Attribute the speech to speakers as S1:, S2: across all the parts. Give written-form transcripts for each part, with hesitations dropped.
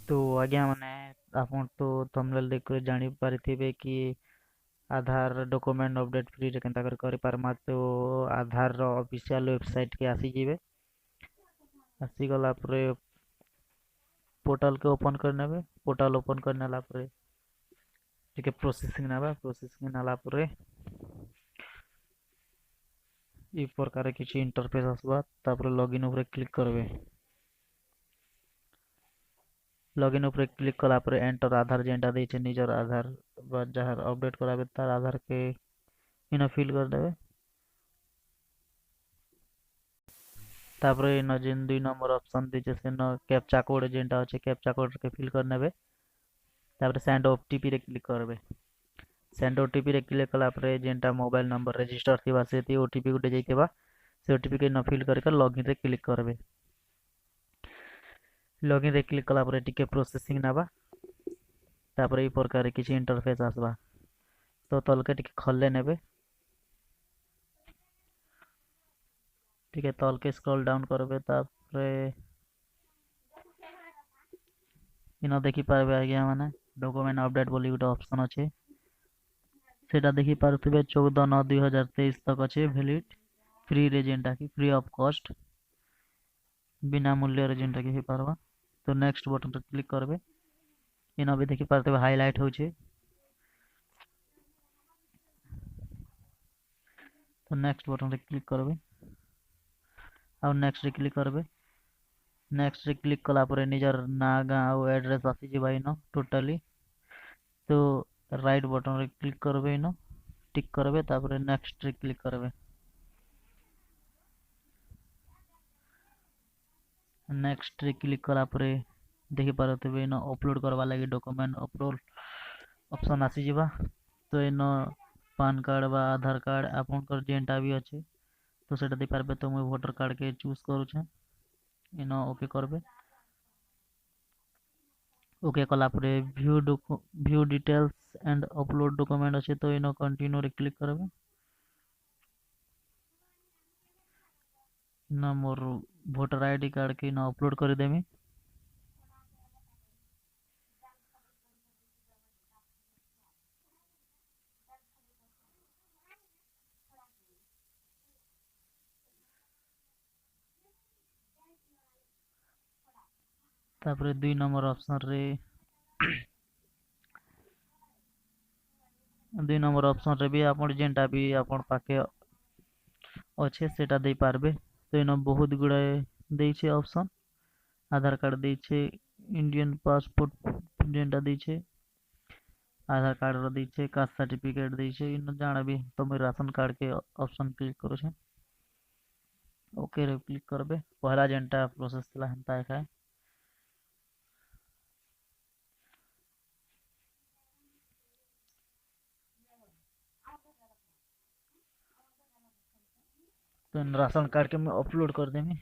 S1: तो आज्ञा मैंने आप तो थंबनेल देख कर जानी पारिथिबे कि आधार डॉक्यूमेंट अपडेट फ्री रे केनता कर पारमा। तो आधार रो ऑफिशियल वेबसाइट के आसी जिवे। आसी गला परे पोर्टल के ओपन करने बे। पोर्टल ओपन करने ला परे टिके प्रोसेसिंग नाबा। प्रोसेसिंग नाला परे ई प्रकार किसी इंटरफेस आसबा। तापर लॉगिन ऊपर क्लिक करबे। लॉगिन ऊपर क्लिक कला पर एंटर आधार जेंटा देछे निजर आधार बा जहार अपडेट कराबे तार आधार के इना फिल कर देबे। तापर इन जेन 2 नंबर ऑप्शन देछे सेन कैप्चा कोड जेंटा আছে कैप्चा कोड के फिल कर नेबे। तापर सेंड ओटीपी रे क्लिक करबे। सेंड ओटीपी रे क्लिक कला पर जेंटा मोबाइल नंबर रजिस्टर थिबा सेति ओटीपी गुटे जाइतेबा। से ओटीपी के न फिल करके लॉगिन रे क्लिक करबे। लॉगिन रे क्लिक कला पर टिके प्रोसेसिंग नाबा। तापर ई प्रकार किसी इंटरफेस आसबा। तो तलके टिके खल्ले नेबे। ठीक है तल के स्क्रॉल डाउन करबे। तापरे इना देखि पारबे आज्ञा माने डॉक्यूमेंट अपडेट बोली गोटे ऑप्शन अछि। सेटा देखि पारुथिबे 14/9/2023 तक अछि वैलिड फ्री रे जेंटा कि फ्री ऑफ कॉस्ट बिना मूल्य रे जेंटा कि हे पारबा। तो नेक्स्ट बटन पर क्लिक करबे। इना भी देखि पारुथिबे हाईलाइट होउछे। तो नेक्स्ट बटन रे क्लिक करबे और नेक्स्ट रे क्लिक करबे। नेक्स्ट रे क्लिक कला पर निजर ना गाँ और एड्रेस आसी जिबा इनो टोटली। तो राइट बटन रे क्लिक करबे इनो टिक करबे। तापर नेक्स्ट रे क्लिक करबे। नेक्स्ट रे क्लिक कला पर देखि पारुथिबे इनो अपलोड करबा लागि डॉक्यूमेंट अपलोड ऑप्शन आसी जिबा। तो इनो पान कार्ड बा आधार कार्ड आपनकर जेंटा भी अछि तो सेटा दे पारबे। तो मुई वोटर कार्ड के चूज करू छे। इनो ओके करबे। ओके कला पर view details and upload document अच्छे तो इनो कंटिन्यू रे क्लिक करबे। ना मोर वोटर आईडी कार्ड के इनो अपलोड कर देमी। तापर 2 नंबर ऑप्शन रे 2 नंबर ऑप्शन रे भी आपण जेंटा भी आपण पाके अच्छे सेटा दे पारबे। तो इनो बहुत गुड़ाए देछे ऑप्शन। आधार कार्ड देछे इंडियन पासपोर्ट जेंटा देछे आधार कार्ड रो देछे कास्ट सर्टिफिकेट देछे इनो जाना भी तो मैं राशन कार्ड के ऑप्शन क्लिक करू छे। ओके रे क्लिक करबे। पहला जेंटा प्रोसेस थला हंता है। तो राशन कार्ड के मैं अपलोड कर देमी।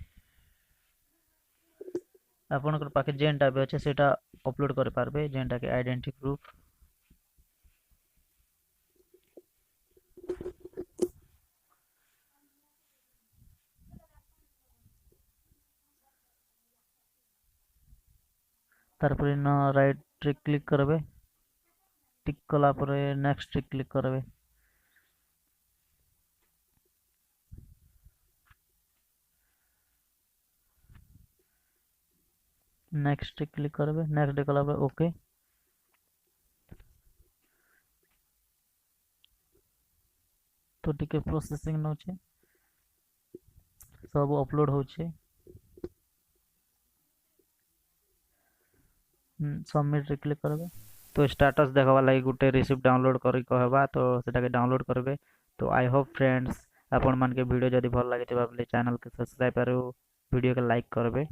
S1: आपनकर पाखे जेंटा भी अच्छे सेटा अपलोड कर पारबे जेंटा के आइडेंटिटी प्रूफ। तार पर इन राइट रे क्लिक करबे। टिक कला पर नेक्स्ट रे क्लिक करबे। नेक्स्ट रे क्लिक करबे। नेक्स्ट रे कला पर ओके। तो टिके प्रोसेसिंग न होचे सब अपलोड होचे। सबमिट रे क्लिक करबे। तो स्टेटस देखवा लागि गुटे रिसिप्ट डाउनलोड करी कहबा तो सेटा के डाउनलोड करबे। तो आई होप फ्रेंड्स आपण मन के वीडियो जदी भल लागे तबे चैनल के सब्सक्राइब करू वीडियो के लाइक करबे।